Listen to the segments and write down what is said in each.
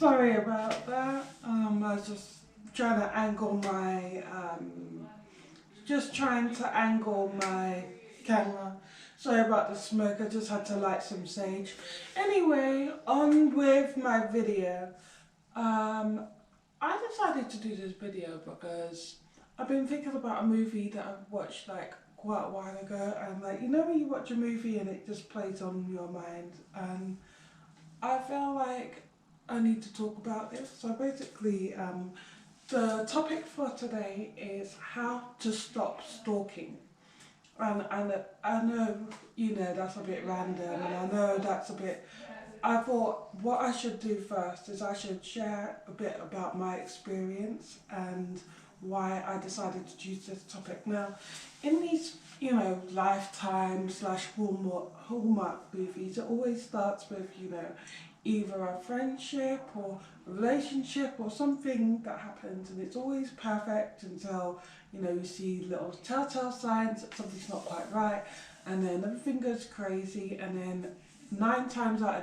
Sorry about that. I was trying to angle my, just trying to angle my camera. Sorry about the smoke. I just had to light some sage. Anyway, on with my video. I decided to do this video because I've been thinking about a movie that I've watched like quite a while ago, and like when you watch a movie and it just plays on your mind, and I feel like I need to talk about this. So basically, the topic for today is how to stop stalking. And I know, that's a bit random, and I know that's a bit. I thought what I should do first is I should share a bit about my experience and why I decided to choose this topic. Now, in these, Lifetime slash Hallmark movies, it always starts with, either a friendship or a relationship or something that happens, and it's always perfect until, you see little telltale signs that something's not quite right, and then everything goes crazy, and then 9 times out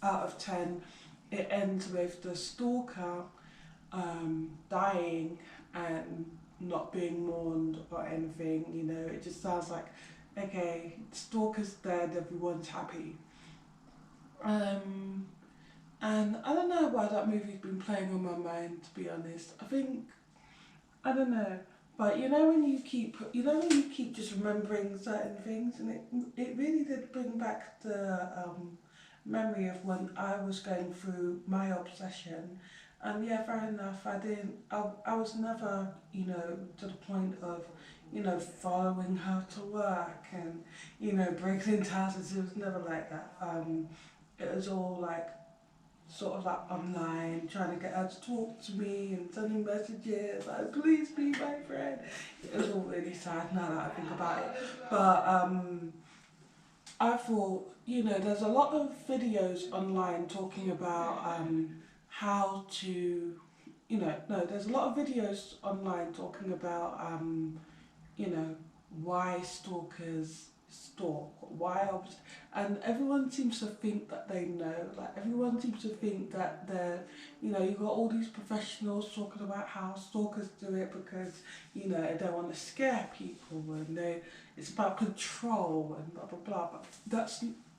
of 10, it ends with the stalker dying and not being mourned or anything. It just sounds like, okay, stalker's dead, everyone's happy. And I don't know why that movie's been playing on my mind, to be honest. I don't know. But when you keep just remembering certain things, and it really did bring back the memory of when I was going through my obsession. And yeah, fair enough, I was never, to the point of, following her to work and, breaking into houses. It was never like that. It was all like, sort of like online, trying to get her to talk to me and sending messages like, please be my friend. It was all really sad now that I think about it. But I thought, there's a lot of videos online talking about how to, no, there's a lot of videos online talking about, why stalkers stalk, and everyone seems to think that they know, like everyone seems to think that they're, you've got all these professionals talking about how stalkers do it because, they don't want to scare people, and it's about control and blah blah blah, but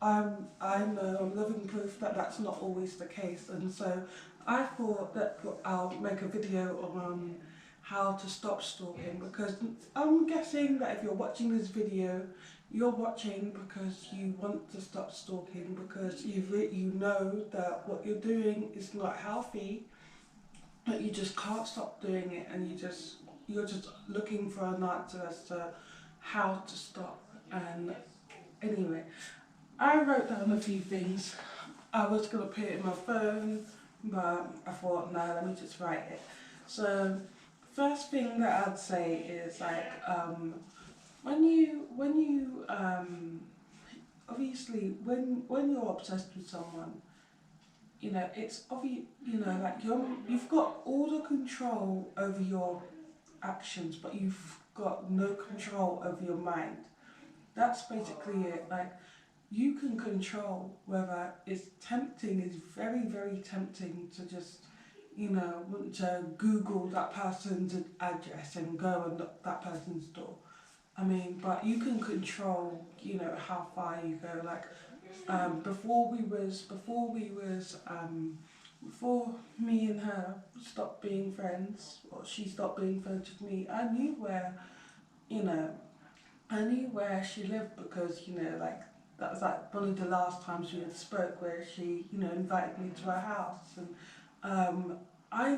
I know I'm living proof that that's not always the case, and so I thought that I'll make a video on how to stop stalking, because I'm guessing that if you're watching this video, you're watching because you want to stop stalking, because you know that what you're doing is not healthy, but you just can't stop doing it, and you're just looking for an answer as to how to stop. And anyway, I wrote down a few things. I was going to put it in my phone, but I thought, no, let me just write it. So, first thing that I'd say is like, when you obviously when you're obsessed with someone, it's obvious, like you've got all the control over your actions, but you've got no control over your mind. That's basically it. Like, you can control whether it's tempting, it's very, very tempting to just, want to Google that person's address and go and knock that person's door. I mean, but you can control, how far you go. Like, before me and her stopped being friends, or she stopped being friends with me, you know, I knew where she lived, because, like, that was like one of the last times we had spoke, where she, invited me to her house, and I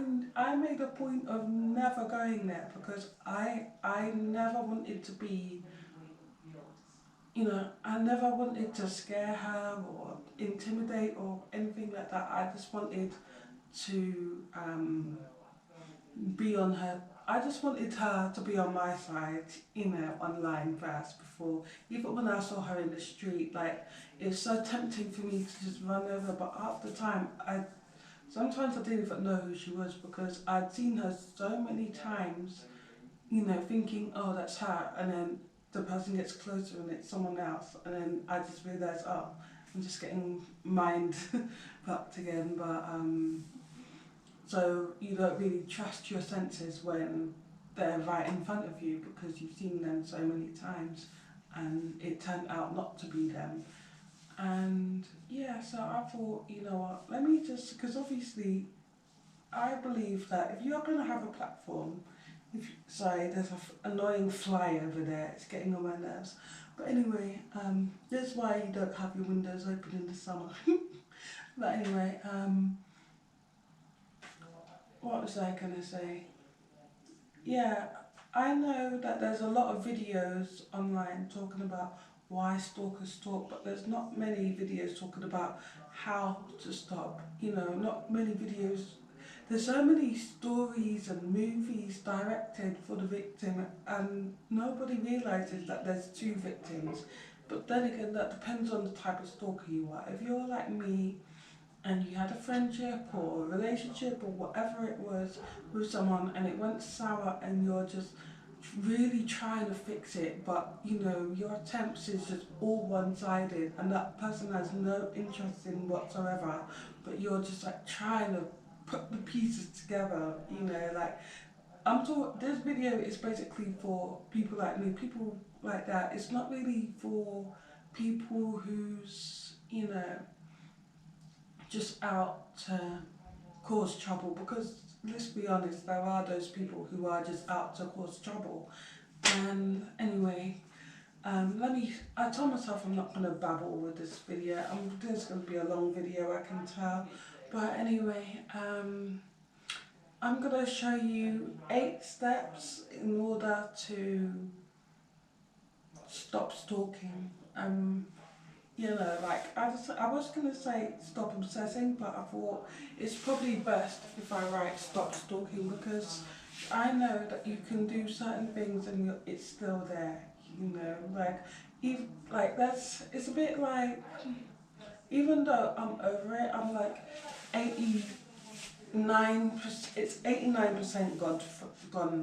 made a point of never going there, because I never wanted to be, I never wanted to scare her or intimidate or anything like that. I just wanted to be on her. I just wanted her to be on my side, online first, before, even when I saw her in the street, like, it's so tempting for me to just run over, but half the time, sometimes I didn't even know who she was, because I'd seen her so many times, thinking, oh, that's her, and then the person gets closer and it's someone else, and then I just realise, oh, I'm just getting mind fucked again, but So you don't really trust your senses when they're right in front of you because you've seen them so many times and it turned out not to be them. And yeah, so I thought, you know what, let me just, because obviously I believe that if you're going to have a platform, sorry, there's an annoying fly over there, it's getting on my nerves. But anyway, this is why you don't have your windows open in the summer. But anyway, what was I going to say? Yeah, I know that there's a lot of videos online talking about why stalkers stalk, but there's not many videos talking about how to stop. You know, not many videos. There's so many stories and movies directed for the victim, and nobody realizes that there's two victims. But then again, that depends on the type of stalker you are. If you're like me, and you had a friendship or a relationship or whatever it was with someone and it went sour and you're just really trying to fix it, but you know your attempts is just all one-sided and that person has no interest in whatsoever, but you're just like trying to put the pieces together, you know, like I'm talking, this video is basically for people like me, people like that. It's not really for people who's, you know, just out to cause trouble, because let's be honest, there are those people who are just out to cause trouble. And anyway, I told myself I'm not going to babble with this video. This is going to be a long video, I can tell. But anyway, I'm going to show you 8 steps in order to stop stalking. You know, like I was gonna say stop obsessing, but I thought it's probably best if I write stop stalking, because I know that you can do certain things and it's still there. You know, like even like that's it's a bit like, even though I'm over it, I'm like 89%. It's 89% gone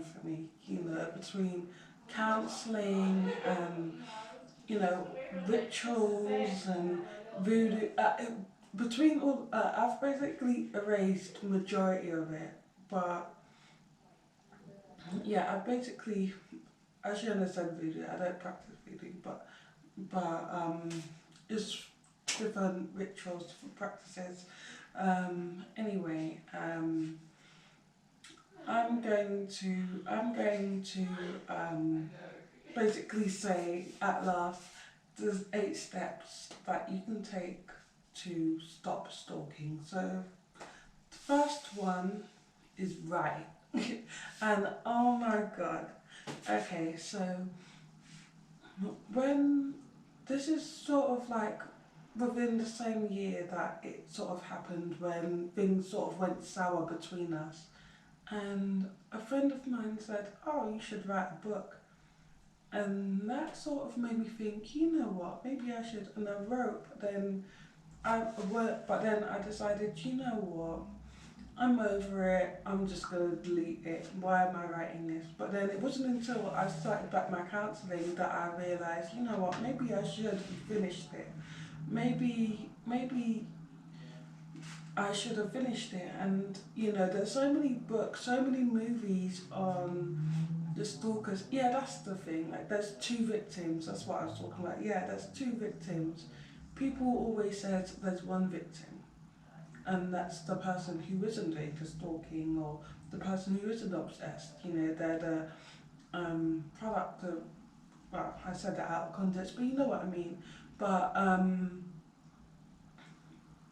for me. You know, between counselling and, you know, rituals and voodoo. Between all, I've basically erased majority of it. But yeah, I shouldn't have said voodoo. I don't practice voodoo, but it's different rituals, different practices. Anyway, I'm going to basically say at last, there's 8 steps that you can take to stop stalking. So the first one is write. And oh my god. Okay, so when this is sort of like within the same year that it sort of happened, when things sort of went sour between us, and a friend of mine said, "Oh, you should write a book." And that sort of made me think, you know what, maybe I should. And I wrote, but then I decided, you know what, I'm over it, I'm just going to delete it. Why am I writing this? But then it wasn't until I started back my counselling that I realised, you know what, maybe I should have finished it. Maybe I should have finished it. And, you know, there's so many books, so many movies on the stalkers. Yeah, that's the thing. Like, there's 2 victims. That's what I was talking about. Yeah, there's 2 victims. People always say there's one victim, and that's the person who isn't into stalking, or the person who isn't obsessed. You know, they're the product of. Well, I said that out of context, but you know what I mean. But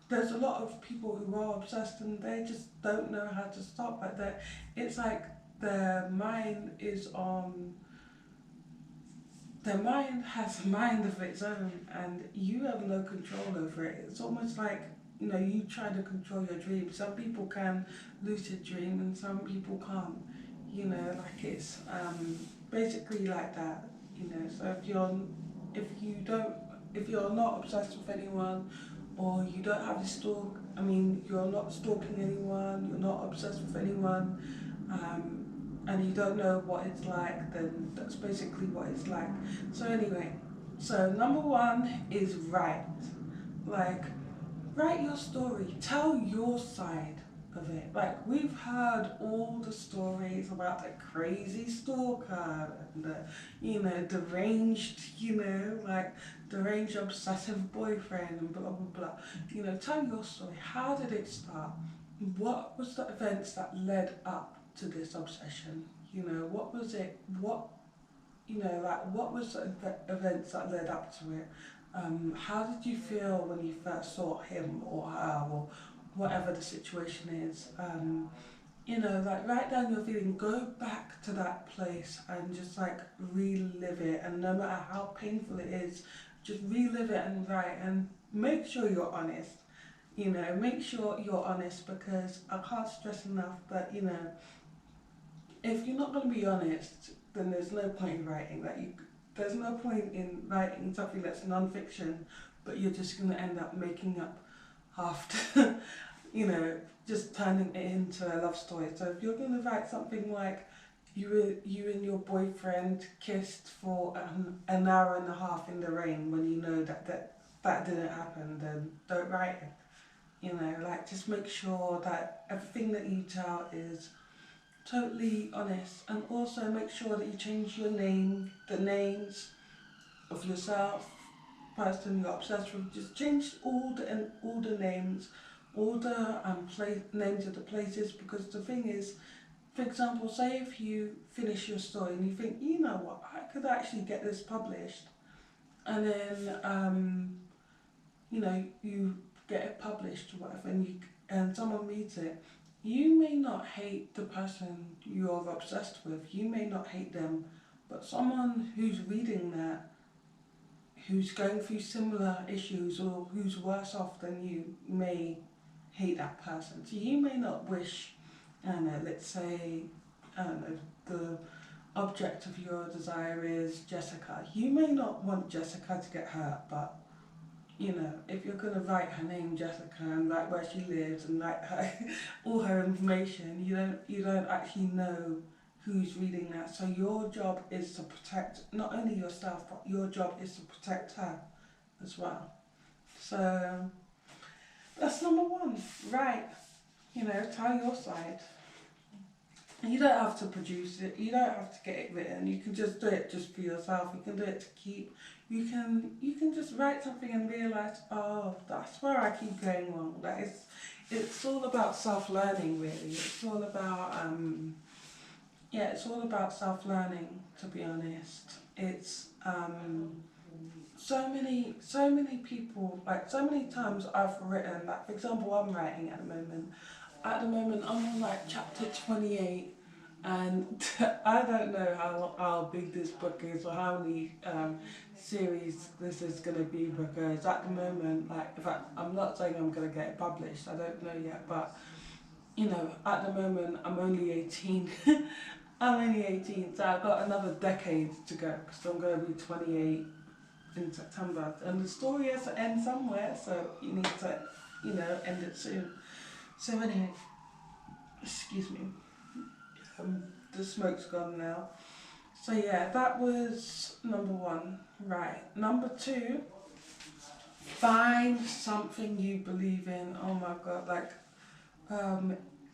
there's a lot of people who are obsessed and they just don't know how to stop. Like that, it's like their mind is on. Their mind has a mind of its own, and you have no control over it. It's almost like, you know, you try to control your dream. Some people can lucid dream, and some people can't. You know, like it's basically like that. You know, so if you're not obsessed with anyone, or you don't have this stalk, I mean, you're not stalking anyone, you're not obsessed with anyone, and you don't know what it's like, then that's basically what it's like. So anyway, so number 1 is write. Like, write your story, tell your side, of it. Like, we've heard all the stories about the crazy stalker and the, deranged, like deranged obsessive boyfriend and blah blah blah. Tell your story. How did it start? What was the events that led up to this obsession? What was it? What was the events that led up to it? How did you feel when you first saw him or her or whatever the situation is? Write down your feeling, go back to that place and just like relive it. And no matter how painful it is, just relive it and write and make sure you're honest. Make sure you're honest, because I can't stress enough that, if you're not going to be honest, then there's no point in writing. There's no point in writing something that's non-fiction, but you're just going to end up making up half, just turning it into a love story. So if you're going to write something like you and your boyfriend kissed for an hour and a half in the rain when you know that didn't happen, then don't write it. Just make sure that everything that you tell is totally honest, and also make sure that you change your name, the names of yourself, person you're obsessed with. Just change all the names, all the names of the places, because the thing is, for example, say if you finish your story and you think, you know what, I could actually get this published, and then you get it published or whatever, and someone reads it. You may not hate the person you're obsessed with, you may not hate them, but someone who's reading that, who's going through similar issues or who's worse off than you, may hate that person. So you may not wish, let's say, the object of your desire is Jessica. You may not want Jessica to get hurt, but if you're going to write her name Jessica and write where she lives and write her all her information, you don't actually know who's reading that. So your job is to protect not only yourself, but your job is to protect her as well. So that's number one. Right. Tell your side. You don't have to produce it, you don't have to get it written, you can just do it just for yourself, you can do it to keep. You can just write something and realise, oh, that's where I keep going wrong. It's all about self-learning, really. It's all about it's all about self-learning, to be honest. It's so many people, like so many times I've written, like for example I'm writing at the moment. At the moment I'm on like chapter 28, and I don't know how big this book is or how many series this is going to be, because at the moment, like, in fact, I'm not saying I'm going to get it published, I don't know yet, but at the moment I'm only 18. I'm only 18, so I've got another decade to go, because I'm going to be 28 in September, and the story has to end somewhere, so you need to end it soon. So anyway, excuse me, the smoke's gone now. So yeah, that was number one. Right, number two, find something you believe in. Oh my god, like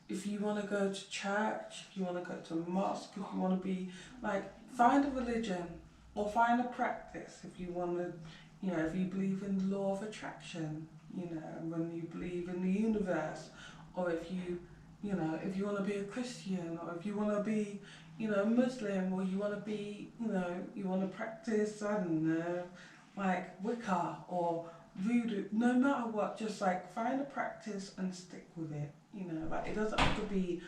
if you want to go to church, if you want to go to a mosque, if you want to be like, find a religion or find a practice. If you want to, if you believe in the law of attraction, when you believe in the universe, or if you want to be a Christian, or if you want to be, Muslim, or you want to be, you want to practice, I don't know, like Wicca or voodoo, no matter what, just like find a practice and stick with it. Like it doesn't have to be,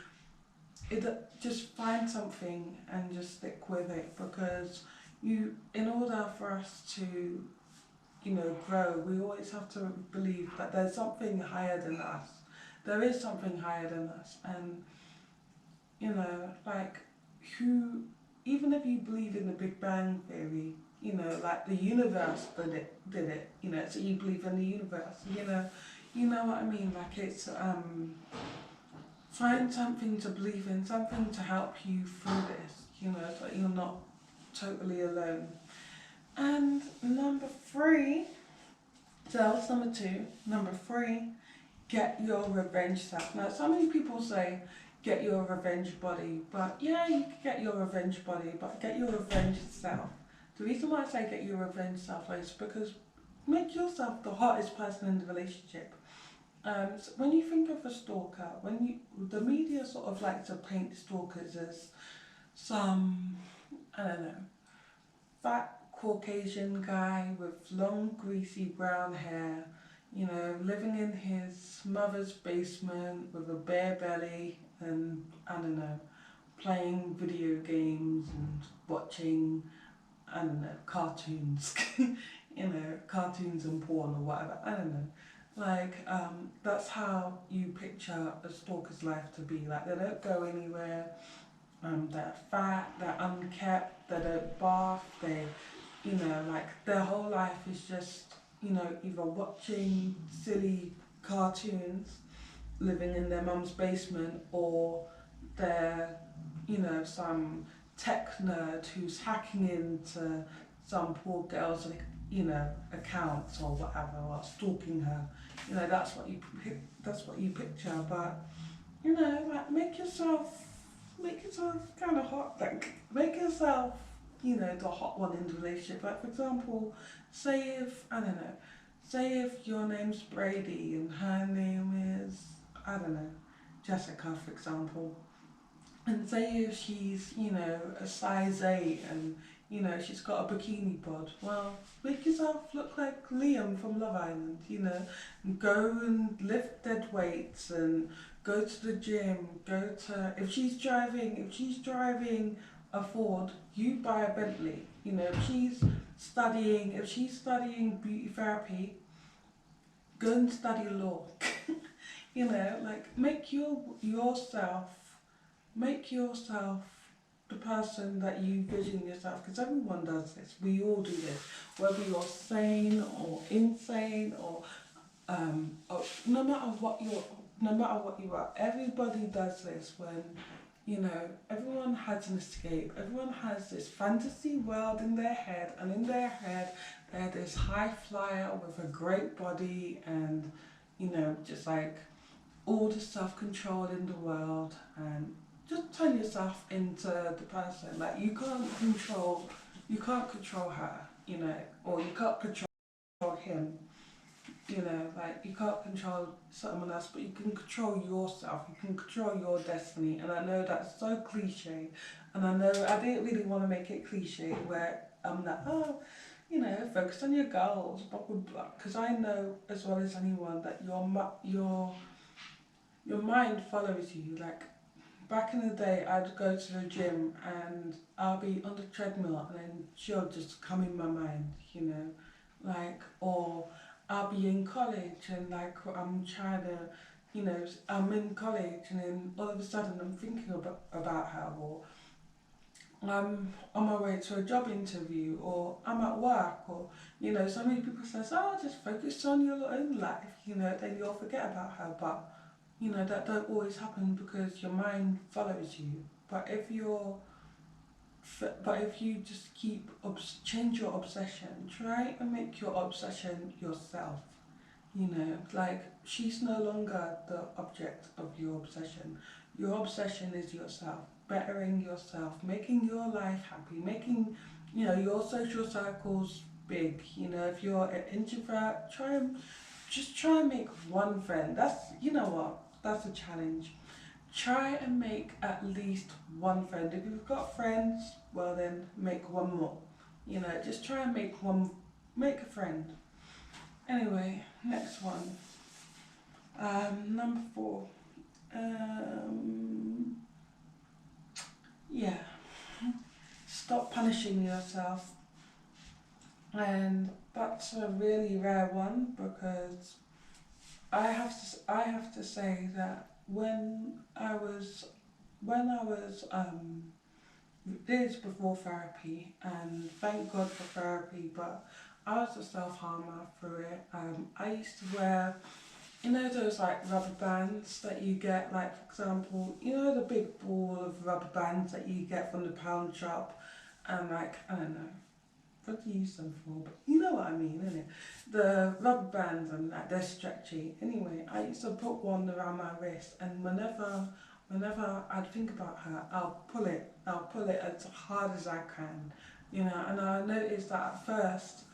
just find something and just stick with it, because in order for us to, grow, we always have to believe that there's something higher than us. There is something higher than us, and like even if you believe in the Big Bang Theory, like the universe did it, so you believe in the universe, you know what I mean, like it's find something to believe in, something to help you through this, so you're not totally alone. And number three, so that was number two. Number three, get your revenge self. Now, so many people say get your revenge body, but yeah, you can get your revenge body, but get your revenge self. The reason why I say get your revenge self is because make yourself the hottest person in the relationship. So when you think of a stalker, the media sort of like to paint stalkers as some, I don't know, fat Caucasian guy with long greasy brown hair, living in his mother's basement with a bare belly and, I don't know, playing video games and watching, I don't know, cartoons, cartoons and porn or whatever, I don't know. That's how you picture a stalker's life to be. Like, they don't go anywhere, they're fat, they're unkept, they don't bath, their whole life is just, either watching silly cartoons, living in their mum's basement, or they're, some tech nerd who's hacking into some poor girl's, accounts or whatever, or stalking her. That's what you picture. But make yourself kind of hot. Like, make yourself, the hot one in the relationship. Like, for example, say if your name's Brady and her name is, I don't know, Jessica, for example. And say if she's, a size 8 and, she's got a bikini bod. Well, make yourself look like Liam from Love Island, and go and lift dead weights and go to the gym, if she's driving a Ford, you buy a Bentley. If she's studying beauty therapy, go and study law. Make yourself the person that you vision yourself, because everyone does this. We all do this, whether you're sane or insane or no matter what you are. Everybody does this when, everyone has an escape. Everyone has this fantasy world in their head, and in their head they're this high flyer with a great body and, just like all the self-control in the world, and just turn yourself into the person. Like, you can't control her, or you can't control him, like, you can't control someone else, but you can control yourself, you can control your destiny. And I know that's so cliche, and I know I didn't really want to make it cliche where I'm like, focus on your goals, blah blah blah, because I know as well as anyone that your mind follows you. Like, back in the day, I'd go to the gym and I'll be on the treadmill and then she'll just come in my mind, or I'll be in college and like I'm trying to, I'm in college and then all of a sudden I'm thinking about her, or I'm on my way to a job interview, or I'm at work, or, so many people say, oh, just focus on your own life, then you'll forget about her. But that don't always happen because your mind follows you. But if you just change your obsession, try and make your obsession yourself. Like, she's no longer the object of your obsession. Your obsession is yourself, bettering yourself, making your life happy, making, your social circles big. If you're an introvert, try and make one friend. That's a challenge. Try and make at least one friend. If you've got friends, well then make one more. Just try and make a friend. Anyway, next one. Number 4. Yeah. Stop punishing yourself. And that's a really rare one, because I have to say that when I was this before therapy, and thank God for therapy, but I was a self-harmer through it. I used to wear, those like rubber bands that you get, like, for example, the big ball of rubber bands that you get from the pound shop, and like, I don't know, what do you use them for? But you know what I mean, innit? The rubber bands and like they're stretchy. Anyway, I used to put one around my wrist, and whenever I'd think about her, I'll pull it as hard as I can, you know. And I noticed that at first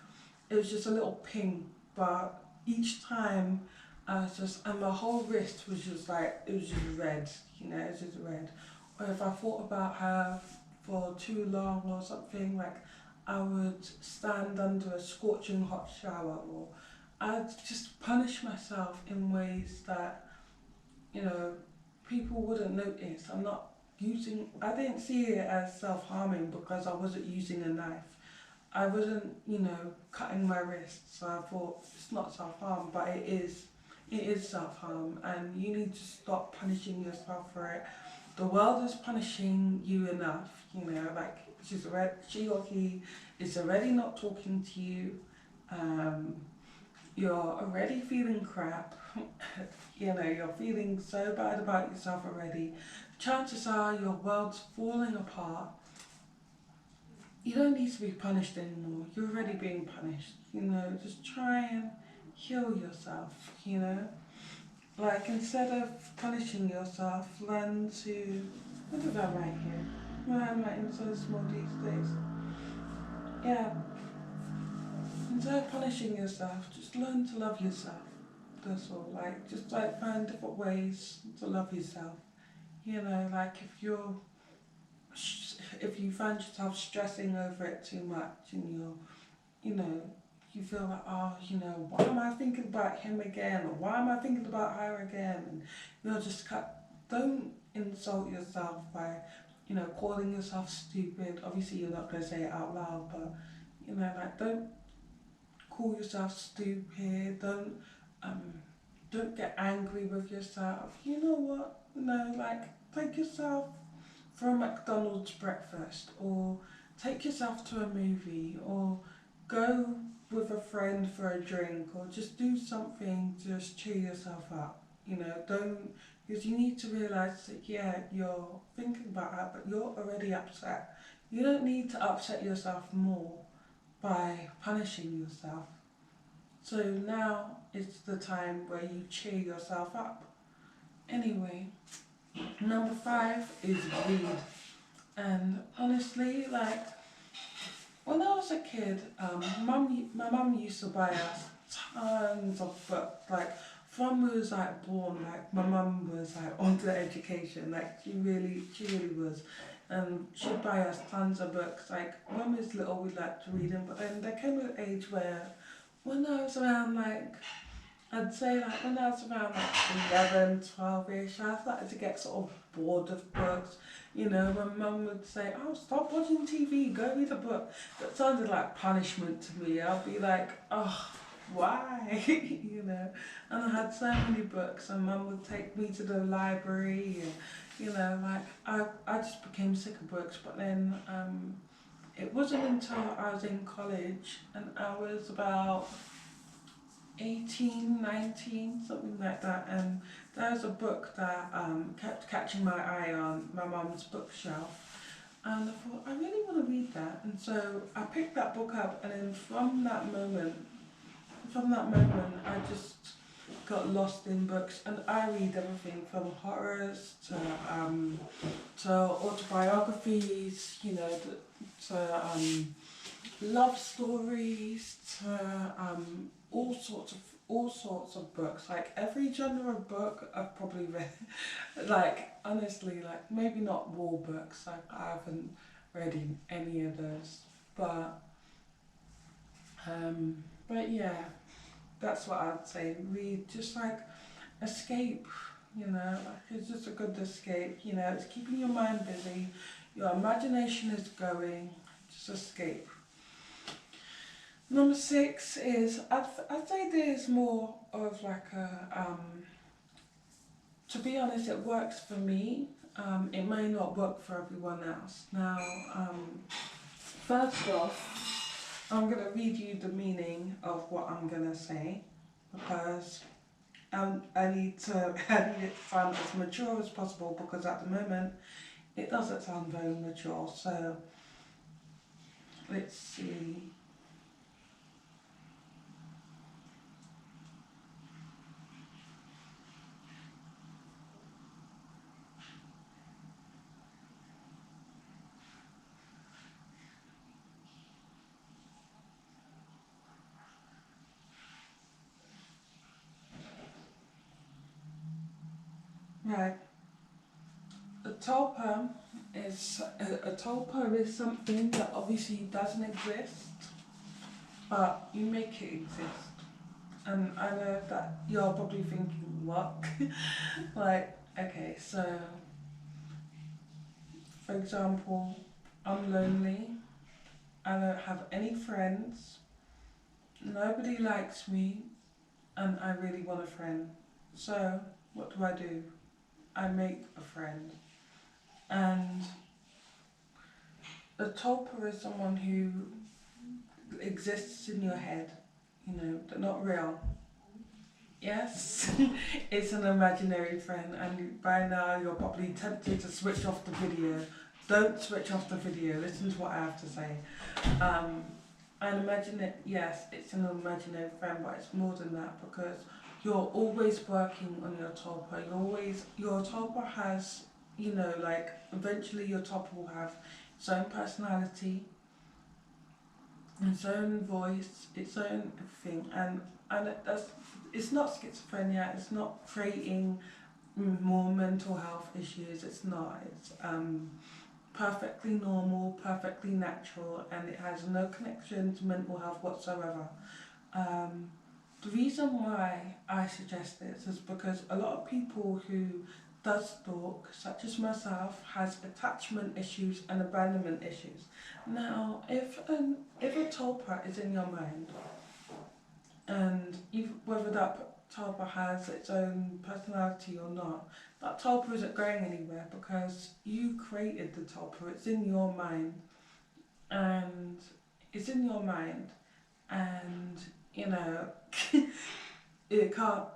it was just a little ping, but each time I was just, and my whole wrist was just like, it was just red, you know, it was just red. Or if I thought about her for too long or something, like I would stand under a scorching hot shower, or I'd just punish myself in ways that, you know, people wouldn't notice. I didn't see it as self-harming because I wasn't using a knife. I wasn't, you know, cutting my wrist, so I thought it's not self-harm, but it is self-harm, and you need to stop punishing yourself for it. The world is punishing you enough, you know, like she or he is already not talking to you, you're already feeling crap, you know, you're feeling so bad about yourself already. Chances are your world's falling apart. You don't need to be punished anymore. You're already being punished. You know, just try and heal yourself, you know. Like instead of punishing yourself, learn to, what did I write here? Why am I writing so small these days? Yeah, instead of punishing yourself, just learn to love yourself. That's all. Like, just like find different ways to love yourself. You know, like if you find yourself stressing over it too much and you know, you feel like, oh, you know, why am I thinking about him again? Or why am I thinking about her again? And you're just don't insult yourself by, you know, calling yourself stupid. Obviously, you're not going to say it out loud, but, you know, like, don't call yourself stupid. Um, don't get angry with yourself. You know what? No, like, take yourself for a McDonald's breakfast, or take yourself to a movie, or go with a friend for a drink, or just do something to just cheer yourself up. You know, don't, because you need to realise that, yeah, you're thinking about that, but you're already upset. You don't need to upset yourself more by punishing yourself. So now is the time where you cheer yourself up. Anyway, number 5 is read. And honestly, like, when I was a kid, my mum used to buy us tons of books. Like, from we was like born, like my mum was like onto education. Like, she really was. And she'd buy us tons of books. Like, when we was little, we liked to read them. But then there came an age where, when I was around like, I'd say like when I was around like 11, 12-ish, I started to get sort of bored of books. You know, when mum would say, oh, stop watching TV, go read a book. That sounded like punishment to me. I'd be like, oh, why? You know. And I had so many books, and mum would take me to the library. And, you know, like, I just became sick of books. But then it wasn't until I was in college, and I was about 18, 19, something like that, and there was a book that kept catching my eye on my mum's bookshelf, and I thought, I really want to read that, and so I picked that book up, and then from that moment, I just got lost in books, and I read everything from horrors to autobiographies, you know, to love stories, to all sorts of books. Like, every genre of book I've probably read. Like, honestly, like, maybe not war books. Like, I haven't read any of those, but yeah, that's what I'd say. Read, just like escape. You know, like, it's just a good escape. You know, it's keeping your mind busy. Your imagination is going. Just escape. Number 6 is, I'd say there's more of like a, to be honest, it works for me. It may not work for everyone else. Now, first off, I'm going to read you the meaning of what I'm going to say, because I need it to sound as mature as possible, because at the moment it doesn't sound very mature. So let's see. Right. A tulpa a tulpa is something that obviously doesn't exist, but you make it exist. And I know that you're probably thinking, what? Like, okay, so for example, I'm lonely, I don't have any friends, nobody likes me, and I really want a friend. So, what do? I make a friend. And a tulpa is someone who exists in your head, you know, they're not real. Yes, it's an imaginary friend, and by now you're probably tempted to switch off the video. Don't switch off the video, listen to what I have to say. And imagine it, yes, it's an imaginary friend, but it's more than that because you're always working on your tulpa. Your tulpa has, you know, like eventually your tulpa will have its own personality, its own voice, its own thing, and that's, it's not schizophrenia. It's not creating more mental health issues. It's not. It's perfectly normal, perfectly natural, and it has no connection to mental health whatsoever. The reason why I suggest this is because a lot of people who does stalk, such as myself, has attachment issues and abandonment issues. Now, if a tulpa is in your mind, and whether that tulpa has its own personality or not, that tulpa isn't going anywhere because you created the tulpa. It's in your mind, and and you know it can't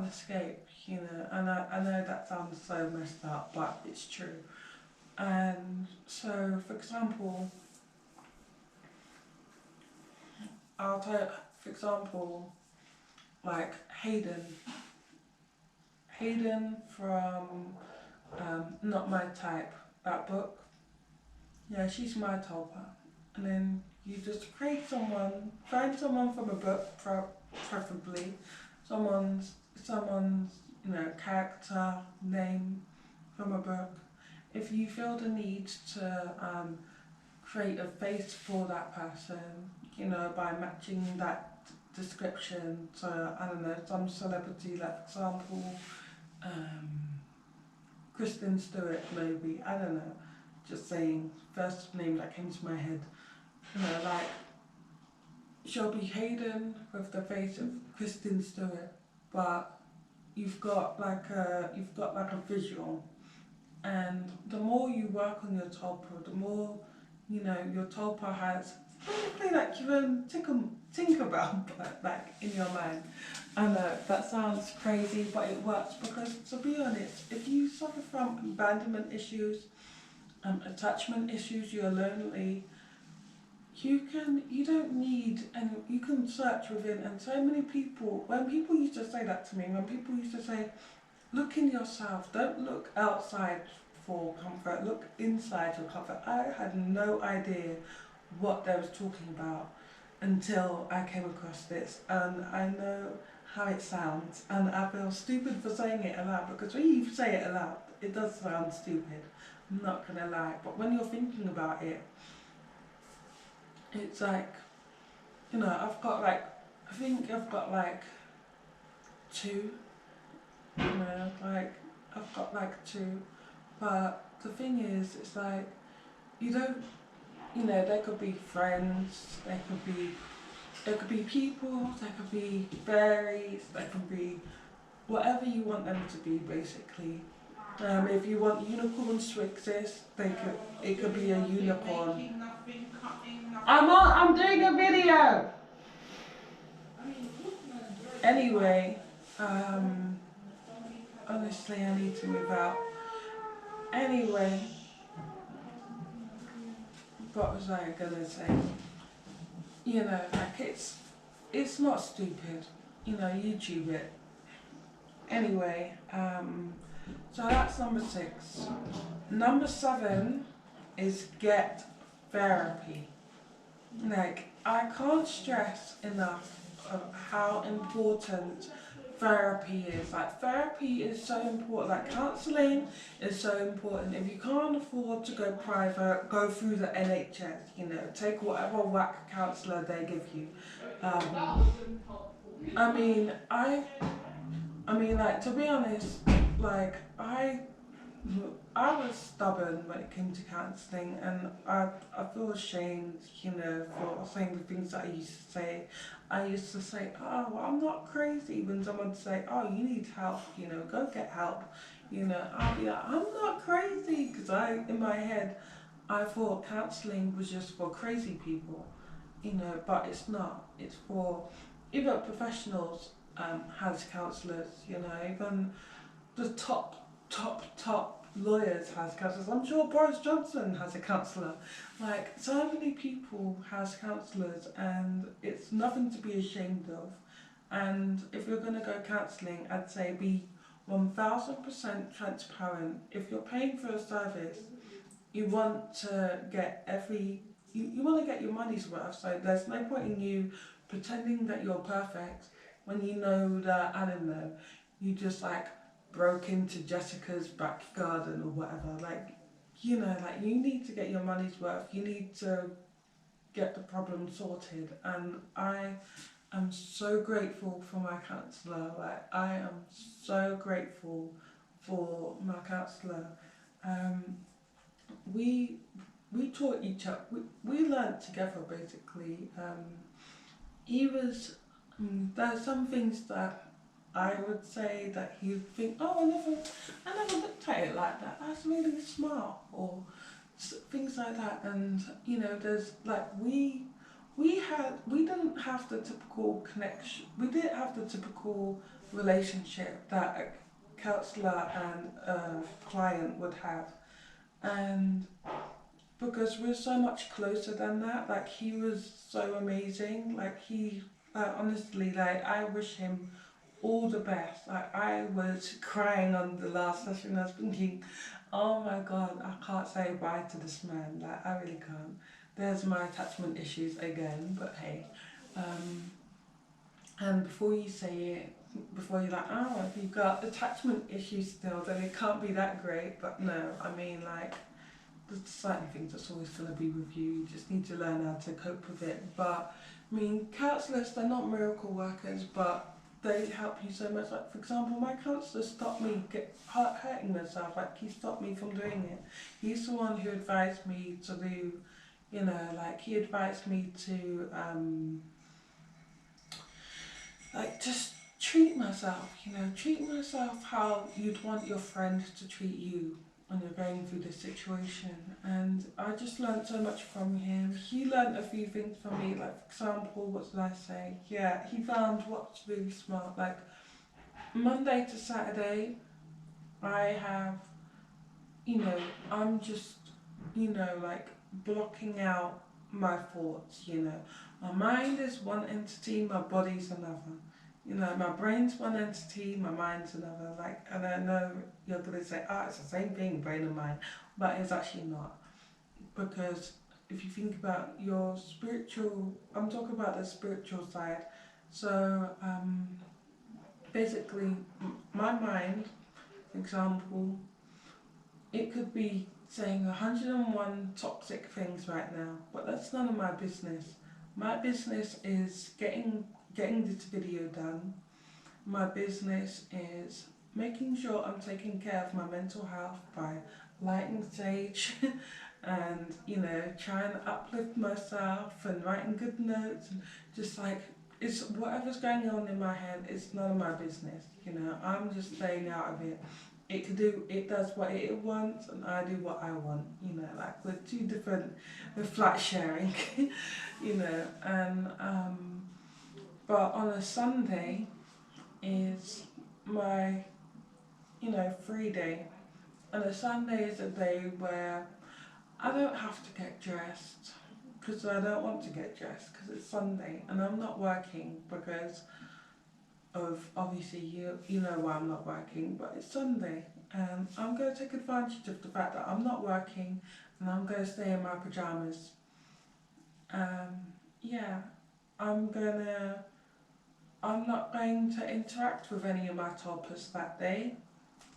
escape. You know, and I know that sounds so messed up, but it's true. And so, for example, I'll tell. For example, like Hayden from Not My Type, that book. Yeah, she's my tulpa. And then you just find someone from a book, preferably someone's you know, character name from a book. If you feel the need to create a face for that person, you know, by matching that description to, I don't know, some celebrity, like for example, Kristen Stewart maybe, I don't know, just saying, first name that came to my head, you know, like Shelby Hayden with the face of Kristen Stewart, but you've got like a visual, and the more you work on your tulpa, the more, you know, your tulpa has basically like your own Tinkerbell, but like in your mind. I know that sounds crazy, but it works because, to be honest, if you suffer from abandonment issues, attachment issues, you're lonely, you don't need, and you can search within, and so many people, when people used to say that to me, when people used to say, look in yourself, don't look outside for comfort, look inside for comfort. I had no idea what they was talking about until I came across this, and I know how it sounds, and I feel stupid for saying it aloud, because when you say it aloud, it does sound stupid, I'm not gonna lie, but when you're thinking about it, it's like, you know, I think I've got like two, you know, like, I've got like two, but the thing is, it's like, you don't, you know, they could be friends, they could be people, they could be fairies, they could be whatever you want them to be, basically. If you want unicorns to exist, it could be a unicorn. I'm doing a video. Anyway, honestly, I need to move out. Anyway, what was I gonna say? You know, like it's not stupid. You know, YouTube it. Anyway, so that's number 6. Number 7 is get therapy. Like, I can't stress enough of how important therapy is. Like therapy is so important. Like counselling is so important. If you can't afford to go private, go through the NHS. You know, take whatever whack counsellor they give you. I mean, like to be honest, like I was stubborn when it came to counselling, and I feel ashamed, you know, for saying the things that I used to say. I used to say, oh, well, I'm not crazy. When someone would say, oh, you need help, you know, go get help. You know, I'll be like, I'm not crazy, because in my head, I thought counselling was just for crazy people, you know, but it's not. It's for even professionals has counsellors, you know, even the top lawyers has counsellors. I'm sure Boris Johnson has a counsellor. Like so many people has counsellors, and it's nothing to be ashamed of. And if you're going to go counselling, I'd say be 1000% transparent. If you're paying for a service, you want to get you want to get your money's worth. So there's no point in you pretending that you're perfect when you know that, I don't know, you just like broke into Jessica's back garden or whatever. Like, you know, like you need to get your money's worth. You need to get the problem sorted. And I am so grateful for my counsellor. Like, I am so grateful for my counsellor. We taught each other. We learned together basically. He was. There's some things that I would say that he'd think, oh, I never looked at it like that. That's really smart, or things like that. And you know, there's like we didn't have the typical connection. We didn't have the typical relationship that a counsellor and a client would have, and because we're so much closer than that. Like he was so amazing. Like he, honestly, like I wish him all the best. Like I was crying on the last session. I was thinking, oh my god, I can't say bye to this man. Like I really can't. There's my attachment issues again. But hey, and before you say it, before you're like, oh, if you've got attachment issues still, then it can't be that great. But no, I mean like, there's certain things that's always going to be with you. You just need to learn how to cope with it. But I mean, counsellors, they're not miracle workers, but they help you so much. Like for example, my counsellor stopped me hurting myself. Like he stopped me from doing it. He's the one who advised me to do, you know, like he advised me to like just treat myself. You know, treat myself how you'd want your friend to treat you when you're going through this situation. And I just learned so much from him. He learned a few things from me, like for example, what did I say? Yeah, he found what's really smart. Like Monday to Saturday, I have, you know, I'm just, you know, like blocking out my thoughts, you know. My mind is one entity, my body's another. You know, my brain's one entity, my mind's another. Like, and I know you're going to say, it's the same thing, brain and mind, but it's actually not. Because if you think about your spiritual, I'm talking about the spiritual side. So, basically, my mind, for example, it could be saying 101 toxic things right now, but that's none of my business. My business is getting this video done. My business is making sure I'm taking care of my mental health by lighting sage and, you know, trying to uplift myself and writing good notes, and just like, it's whatever's going on in my head, it's none of my business, you know. I'm just staying out of it. It does what it wants, and I do what I want, you know. Like we're flat sharing, you know. And but on a Sunday is my, you know, free day, and a Sunday is a day where I don't have to get dressed, because I don't want to get dressed, because it's Sunday and I'm not working, because of obviously you know why I'm not working, but it's Sunday and I'm going to take advantage of the fact that I'm not working, and I'm going to stay in my pyjamas. Yeah, I'm gonna I'm not going to interact with any of my toppers that day.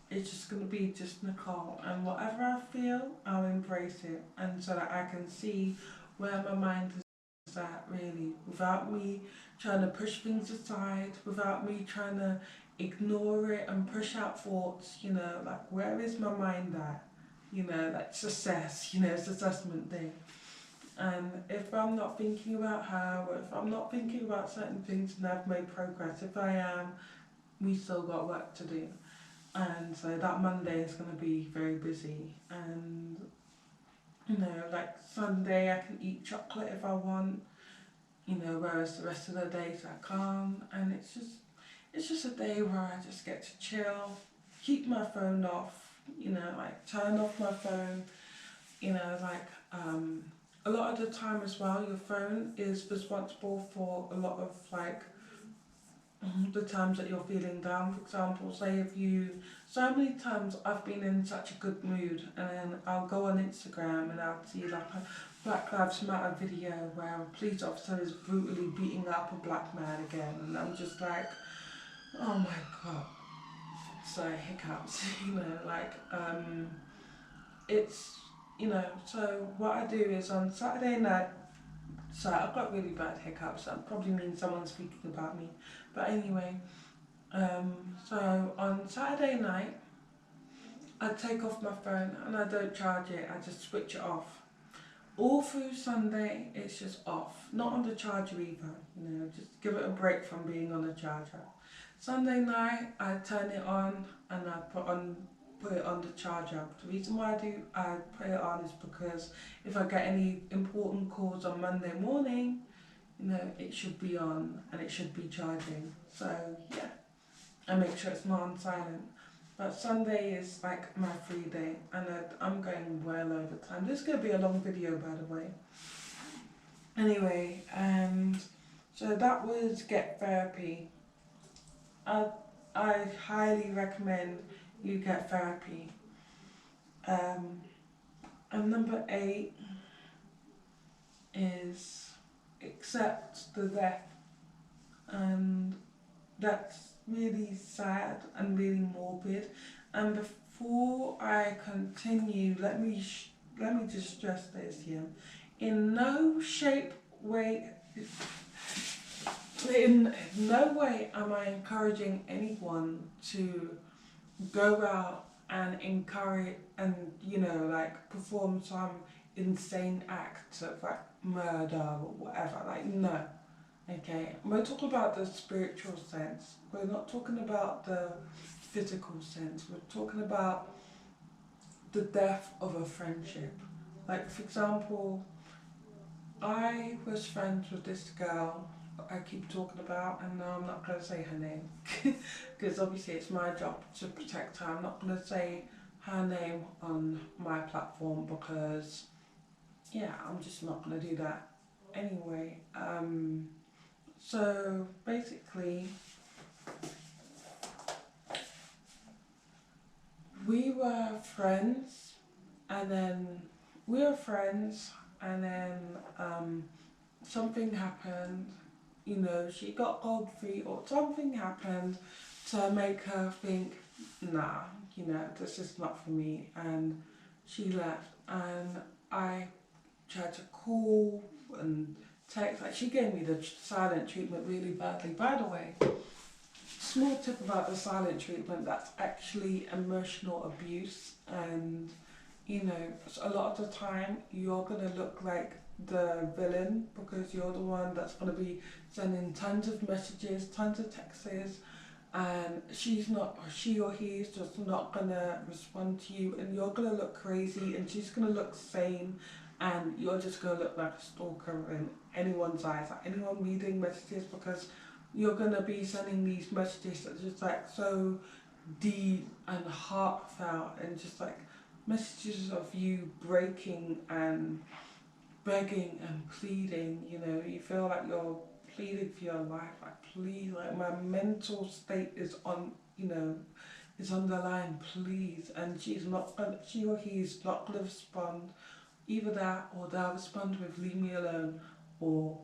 It's just going to be just Nicole, and whatever I feel, I'll embrace it, and so that I can see where my mind is at, really, without me trying to push things aside, without me trying to ignore it and push out thoughts, like where is my mind at? Let's assess, it's assessment day. And if I'm not thinking about her, or if I'm not thinking about certain things and I've made progress, if I am, we still got work to do. And so that Monday is going to be very busy. And, like Sunday I can eat chocolate if I want, whereas the rest of the days I can't. And it's just a day where I just get to chill, keep my phone off, like turn off my phone, a lot of the time as well, your phone is responsible for a lot of the times that you're feeling down. For example, so many times I've been in such a good mood, and then I'll go on Instagram and I'll see like a Black Lives Matter video where a police officer is brutally beating up a black man again, and I'm just like, oh my god. So hiccups, it's, so what I do is on Saturday night, so I've got really bad hiccups, that probably means someone's speaking about me, but anyway, so on Saturday night, I take off my phone and I don't charge it, I just switch it off. All through Sunday, it's just off. Not on the charger either, just give it a break from being on a charger. Sunday night, I turn it on and I put it on the charger. The reason why I put it on is because if I get any important calls on Monday morning, it should be on and it should be charging. So yeah, I make sure it's not on silent. But Sunday is like my free day, and I'm going well over time. This is going to be a long video, by the way. Anyway, so that was Get Therapy. I highly recommend you get therapy. And number 8 is accept the death. And that's really sad and really morbid. And before I continue, let me just stress this here. In no way am I encouraging anyone to go out and encourage and perform some insane act of murder or whatever. No. Okay, we're talking about the spiritual sense. We're not talking about the physical sense. We're talking about the death of a friendship. For example, I was friends with this girl I keep talking about, and now I'm not going to say her name because obviously it's my job to protect her. I'm not going to say her name on my platform because, I'm just not going to do that. Anyway, so basically, we were friends, and then something happened. She got cold feet, or something happened to make her think, nah, this is not for me, and she left. And I tried to call and text. She gave me the silent treatment really badly. By the way, small tip about the silent treatment, that's actually emotional abuse. And a lot of the time you're going to look like the villain because you're the one that's going to be sending tons of messages, tons of texts, and she or he is just not going to respond to you, and you're going to look crazy and she's going to look sane, and you're just going to look like a stalker in anyone's eyes, anyone reading messages, because you're going to be sending these messages that are just so deep and heartfelt, and just messages of you breaking and begging and pleading. You feel like you're pleading for your life, please, my mental state is on the line, please. And she or he is not going to respond. Either that, or they'll respond with leave me alone, or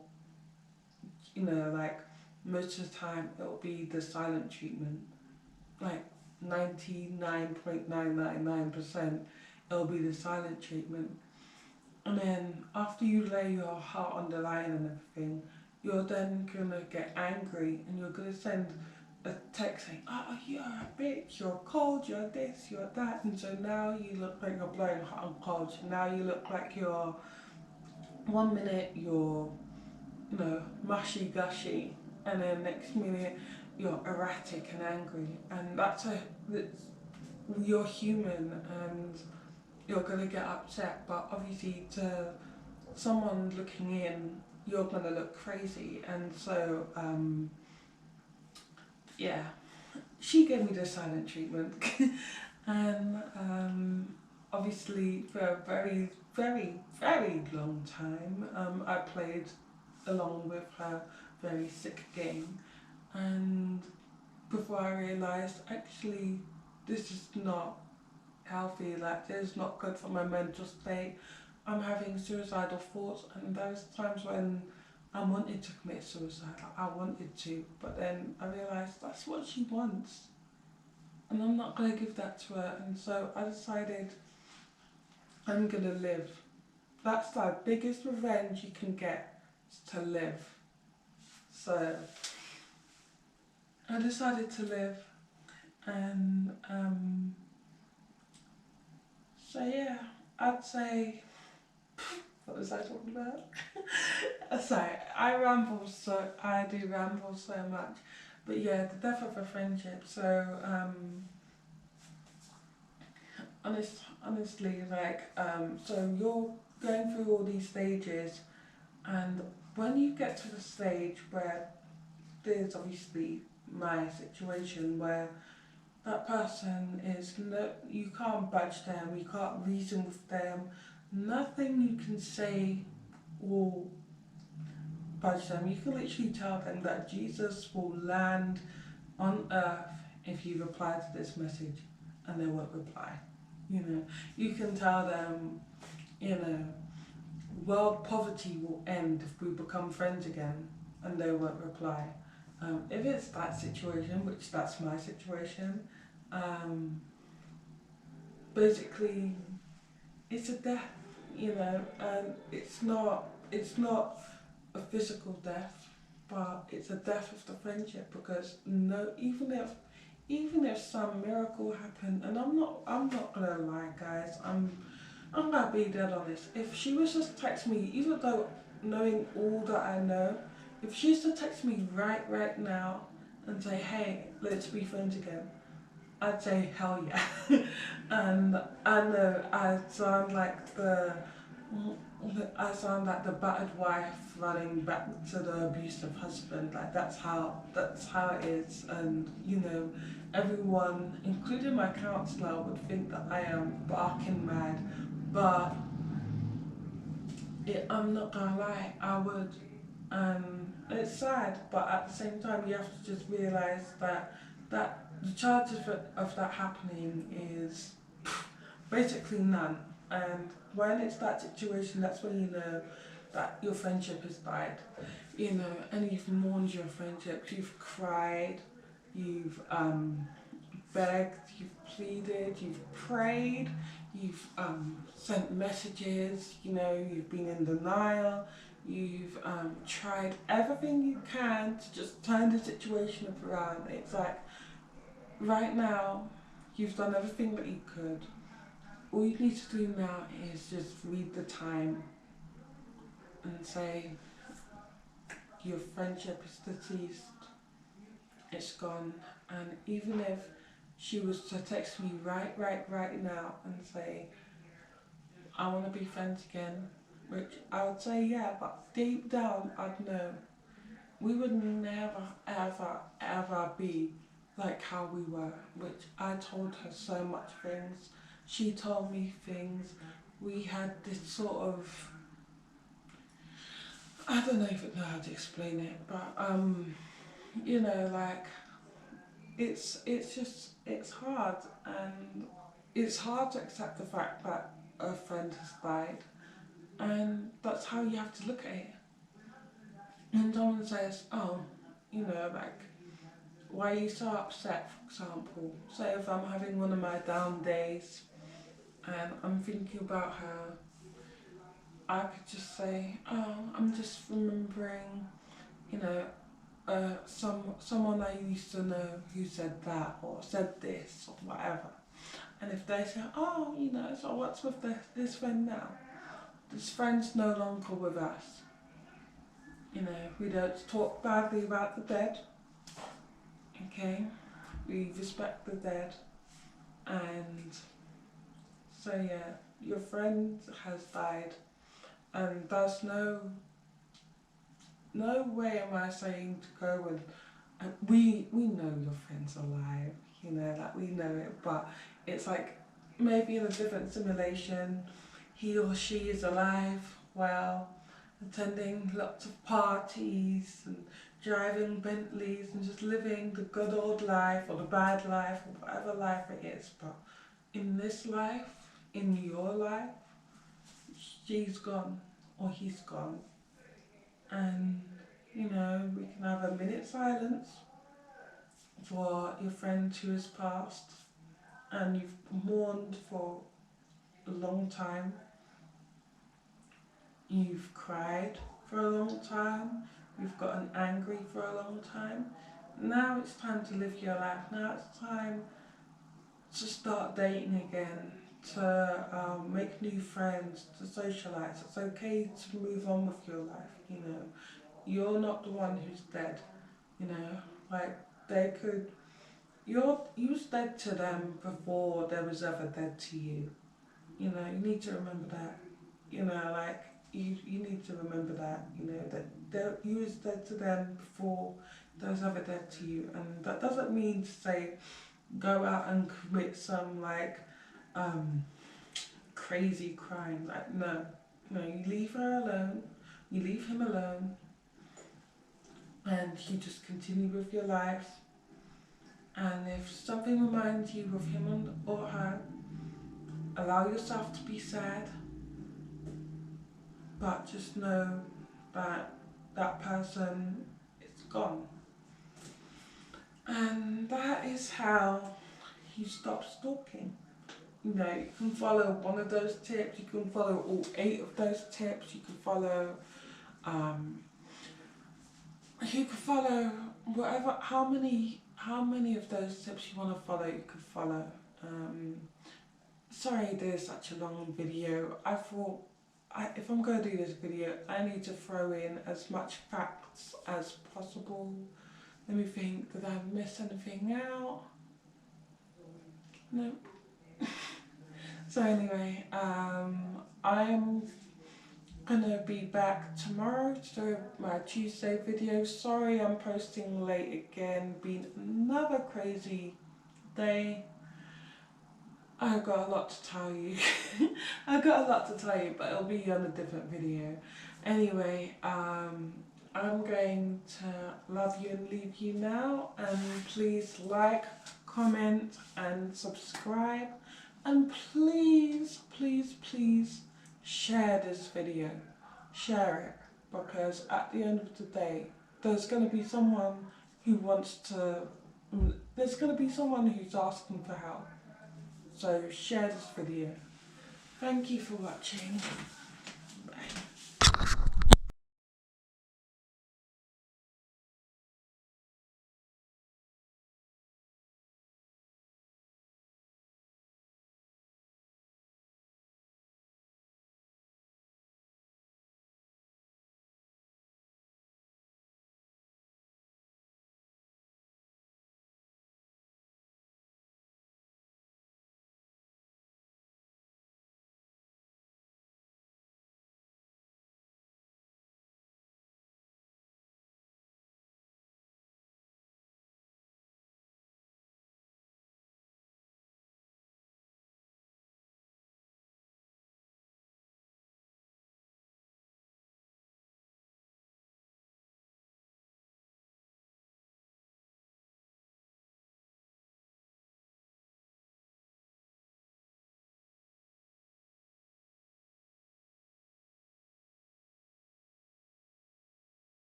most of the time it'll be the silent treatment. Like 99.999%, it'll be the silent treatment. And then after you lay your heart on the line and everything, you're then gonna get angry and you're gonna send a text saying, "Oh, you're a bitch, you're cold, you're this, you're that." And so now you look like you're blowing hot and cold. Now you look like you're, one minute you're, mushy gushy, and then next minute you're erratic and angry. And that's, you're human and you're gonna get upset, but obviously to someone looking in, you're gonna look crazy. And so, yeah, she gave me the silent treatment, and obviously for a very, very, very long time, I played along with her very sick game, and before I realised actually this is not healthy, like this is not good for my mental state. I'm having suicidal thoughts, and those times when I wanted to commit suicide, I wanted to, but then I realised that's what she wants, and I'm not going to give that to her, and so I decided I'm going to live. That's the biggest revenge you can get, is to live. So I decided to live, and so yeah, I'd say, what was I talking about? Sorry, I do ramble so much. But yeah, the death of a friendship. So honestly, like so you're going through all these stages, and when you get to the stage where there's obviously my situation where that person is no, you can't budge them, you can't reason with them, nothing you can say will budge them. You can literally tell them that Jesus will land on earth if you reply to this message, and they won't reply. You can tell them, world poverty will end if we become friends again, and they won't reply. If it's that situation, which that's my situation, basically it's a death, and it's not a physical death, but it's a death of the friendship, because no, even if some miracle happened, and I'm not gonna lie, guys, I'm gonna be dead honest. If she was just to text me, even though knowing all that I know, if she was to text me right now and say, "Hey, let's be friends again," I'd say hell yeah. And I know I sound like the battered wife running back to the abusive husband. Like that's how it is. And everyone, including my counsellor, would think that I am barking mad. But I'm not gonna lie, I would. It's sad, but at the same time, you have to just realise that the chances of that happening is basically none. And when it's that situation, that's when you know that your friendship has died. And you've mourned your friendship, you've cried, you've begged, you've pleaded, you've prayed, you've sent messages, you've been in denial, you've tried everything you can to just turn the situation around. It's like, right now, you've done everything that you could. All you need to do now is just read the time and say, your friendship is deceased, it's gone. And even if she was to text me right now and say, "I want to be friends again," which I would say, yeah, but deep down I'd know we would never, ever be like how we were, which I told her so much things. She told me things. We had this sort of, I don't even know how to explain it, but like it's hard, and it's hard to accept the fact that a friend has died, and that's how you have to look at it. And someone says, "Oh, you know, like, why are you so upset, for example? Say if I'm having one of my down days and I'm thinking about her, I could just say, oh, I'm just remembering, you know, someone I used to know who said that or said this or whatever. And if they say, oh, you know, so what's with this friend now? This friend's no longer with us. You know, we don't talk badly about the dead. Okay? We respect the dead. And so yeah, your friend has died, and there's no way am I saying to go and we know your friend's alive, you know, like we know it, but it's like maybe in a different simulation, he or she is alive, well, attending lots of parties and driving Bentleys and just living the good old life or the bad life or whatever life it is. But in this life, in your life, she's gone or he's gone. And, you know, we can have a minute silence for your friend who has passed and you've mourned for a long time. You've cried for a long time. You've gotten angry for a long time. Now it's time to live your life. Now it's time to start dating again, to make new friends, to socialise. It's okay to move on with your life, you know. You're not the one who's dead, you know. Like, they could... You was dead to them before they was ever dead to you. You know, you need to remember that. You know, like, you need to remember that, you know, that you was dead to them before they was ever dead to you. And that doesn't mean to say go out and commit some, like, crazy crime. Like, no. You leave her alone, you leave him alone, and you just continue with your life. And if something reminds you of him or her, allow yourself to be sad, but just know that that person is gone. And that is how you stop stalking. You know, you can follow one of those tips, you can follow all 8 of those tips, you can follow whatever, how many of those tips you want to follow, you could follow. Sorry there's such a long video. I thought if I'm going to do this video, I need to throw in as much facts as possible. Let me think, did I miss anything out? No. So anyway, I'm gonna be back tomorrow to do my Tuesday video. Sorry I'm posting late again, been another crazy day. I've got a lot to tell you. I've got a lot to tell you, but it'll be on a different video. Anyway, I'm going to love you and leave you now, and please like, comment and subscribe, and please, please, please share this video. Share it, because at the end of the day, there's going to be someone who wants to, there's going to be someone who's asking for help. So share this video. Thank you for watching. Bye.